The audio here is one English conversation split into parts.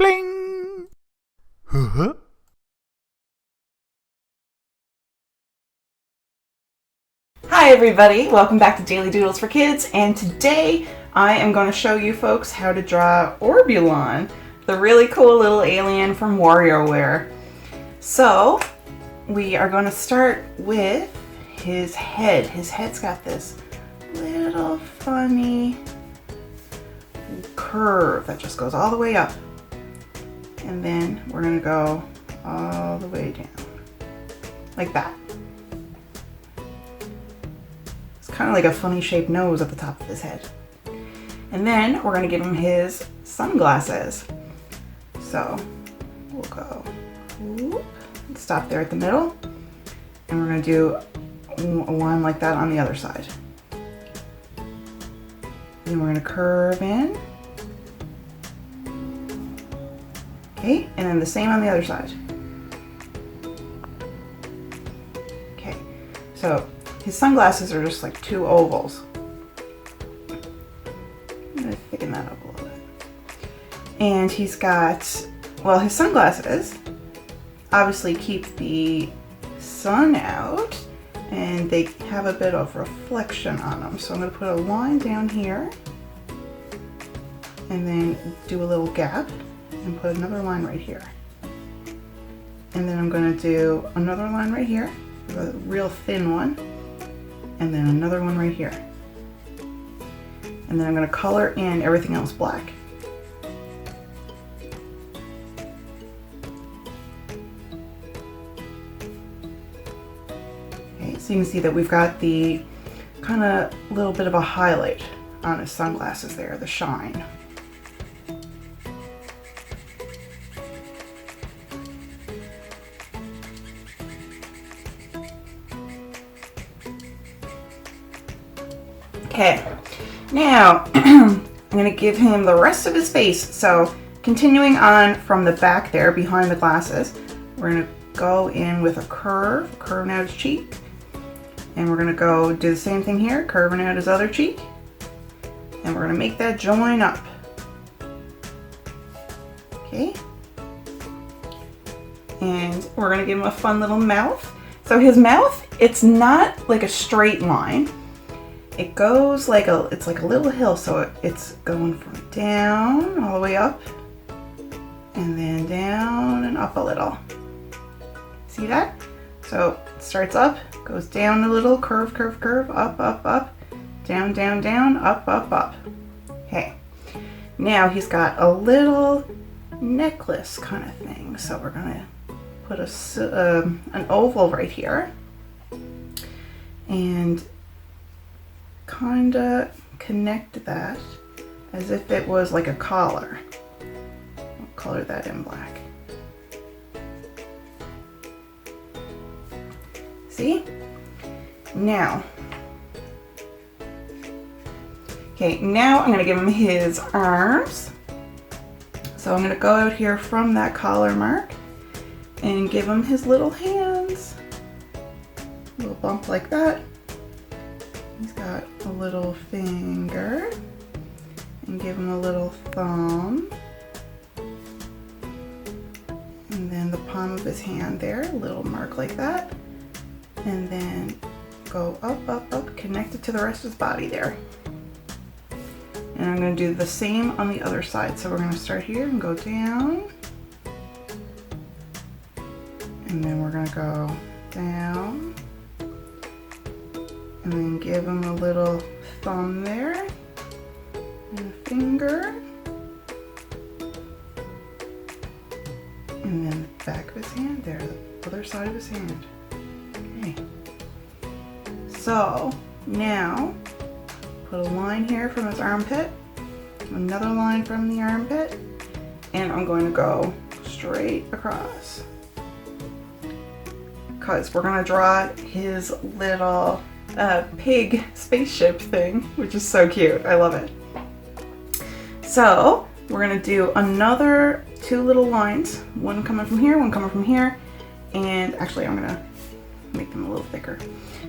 Bling! Huh? Hi everybody, welcome back to Daily Doodles for Kids, and today I am going to show you folks how to draw Orbulon, the really cool little alien from WarioWare. So, we are going to start with his head. His head's got this little funny curve that just goes all the way up. And then we're going to go all the way down, like that. Kind of like a funny shaped nose at the top of his head. And then we're going to give him his sunglasses. So we'll go whoop, stop there at the middle, and we're going to do one like that on the other side. Then we're going to curve in. Okay, and then the same on the other side. Okay, so his sunglasses are just like two ovals. I'm going to thicken that up a little bit. And he's got, well, his sunglasses obviously keep the sun out and they have a bit of reflection on them. So I'm going to put a line down here and then do a little gap and put another line right here. And then I'm going to do another line right here, a real thin one. And then another one right here. And then I'm going to color in everything else black. Okay, so you can see that we've got the kind of little bit of a highlight on his sunglasses there, the shine. Okay, now I'm going to give him the rest of his face. So continuing on from the back there behind the glasses, we're going to go in with a curve out his cheek. And we're going to go do the same thing here, curving out his other cheek. And we're going to make that join up. Okay. And we're going to give him a fun little mouth. So his mouth, it's not like a straight line. It goes like it's like a little hill, so it's going from down all the way up and then down and up a little. See that? So it starts up, goes down a little, curve, up, down, up. Okay. Now he's got a little necklace kind of thing. So we're gonna put an oval right here and kind of connect that as if it was like a collar. I'll color that in black. See? Now, okay, now I'm going to give him his arms. So I'm going to go out here from that collar mark and give him his little hands. A little bump like that. He's got a little finger, and give him a little thumb, and then the palm of his hand there, a little mark like that, and then go up, connect it to the rest of his body there. And I'm going to do the same on the other side. So we're going to start here and go down, and then we're going to go down, and then give him a little thumb there, and a finger, and then the back of his hand there, the other side of his hand. Okay. So now put a line here from his armpit, another line from the armpit, and I'm going to go straight across. Because we're going to draw his little pig spaceship thing, which is so cute. I love it. So we're going to do another two little lines, one coming from here, one coming from here, and actually I'm going to make them a little thicker.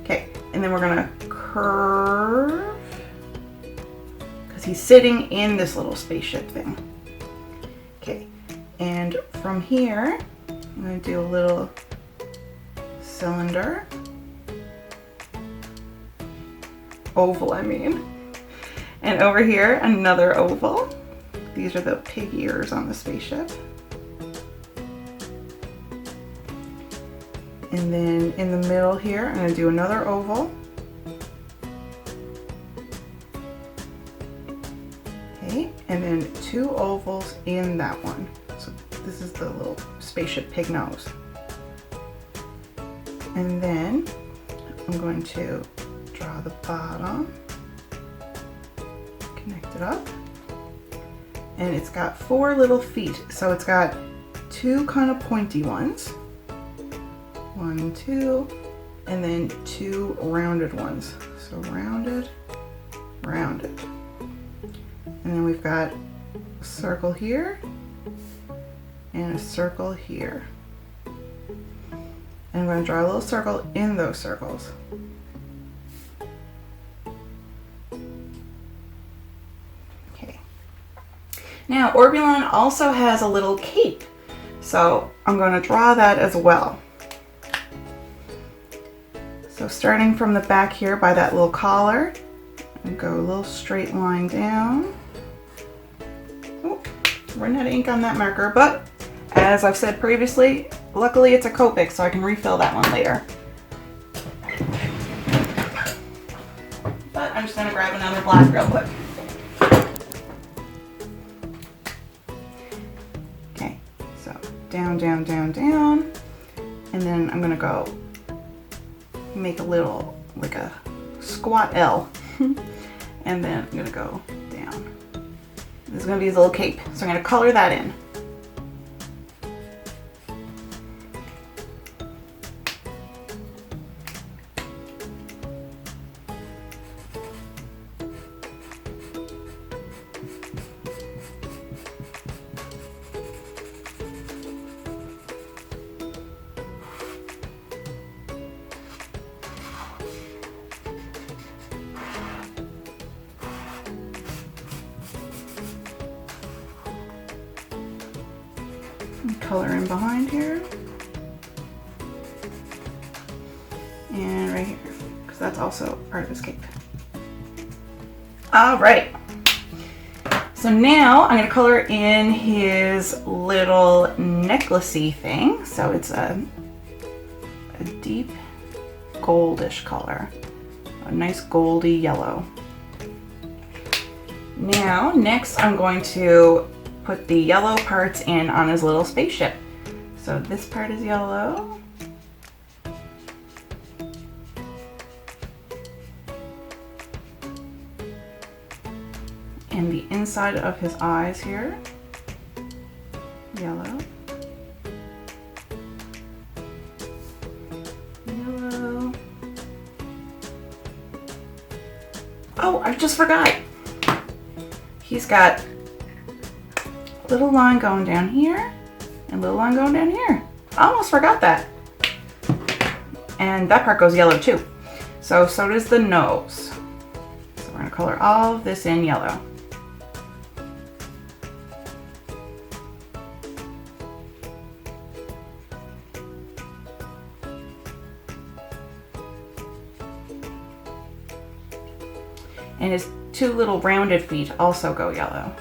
Okay, and then we're going to curve because he's sitting in this little spaceship thing. Okay, And from here, I'm going to do a little cylinder. Oval, I mean. And over here, another oval. These are the pig ears on the spaceship. And then in the middle here, I'm going to do another oval. Okay, and then 2 ovals in that one. So this is the little spaceship pig nose. And then I'm going to draw the bottom, connect it up, and it's got 4 little feet. So it's got 2 kind of pointy ones. 1, 2, and then 2 rounded ones. So rounded, rounded. And then we've got a circle here and a circle here. And I'm going to draw a little circle in those circles. Okay. Now, Orbulon also has a little cape, so I'm going to draw that as well. So starting from the back here by that little collar, and go a little straight line down. Oh, running out of ink on that marker, but as I've said previously, luckily it's a Copic, so I can refill that one later. But I'm just gonna grab another black real quick. Okay, so down, down, down, down, and then I'm gonna go make a little, like a squat L. And then I'm gonna go down. This is gonna be his little cape, so I'm gonna color that in. Color in behind here and right here, because that's also part of his cape. All right, so now I'm going to color in his little necklacey thing. So it's a deep goldish color, a nice goldy yellow. Now next I'm going to put the yellow parts in on his little spaceship. So this part is yellow. And the inside of his eyes here, yellow. Yellow. Oh, I just forgot. He's got little line going down here and little line going down here. I almost forgot that. And that part goes yellow too. So does the nose. So we're gonna color all of this in yellow. And his 2 little rounded feet also go yellow.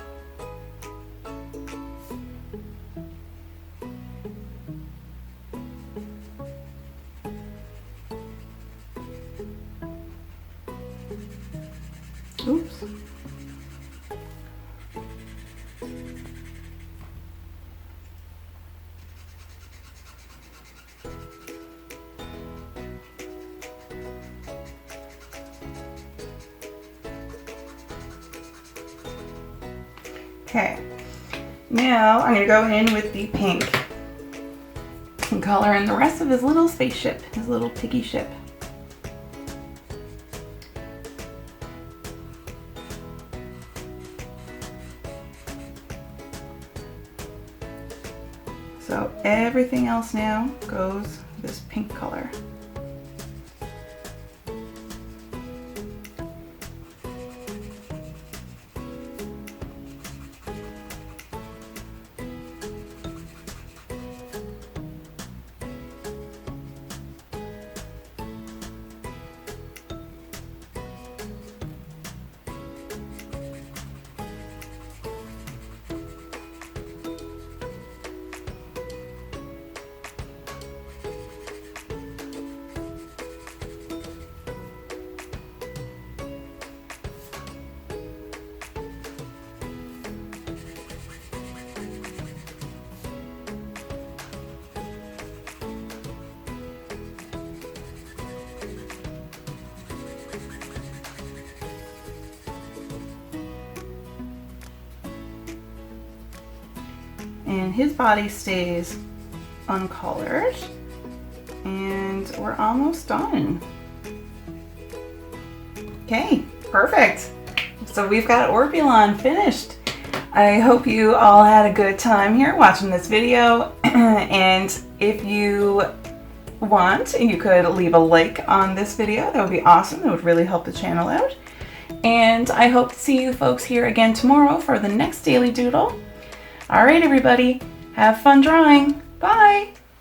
Oops. Okay, now I'm going to go in with the pink and color in the rest of his little spaceship, his little piggy ship. So everything else now goes this pink color. and his body stays uncolored. And we're almost done. Okay, perfect. So we've got Orbulon finished. I hope you all had a good time here watching this video. And if you want, you could leave a like on this video. That would be awesome. It would really help the channel out. And I hope to see you folks here again tomorrow for the next Daily Doodle. All right, everybody, have fun drawing. Bye.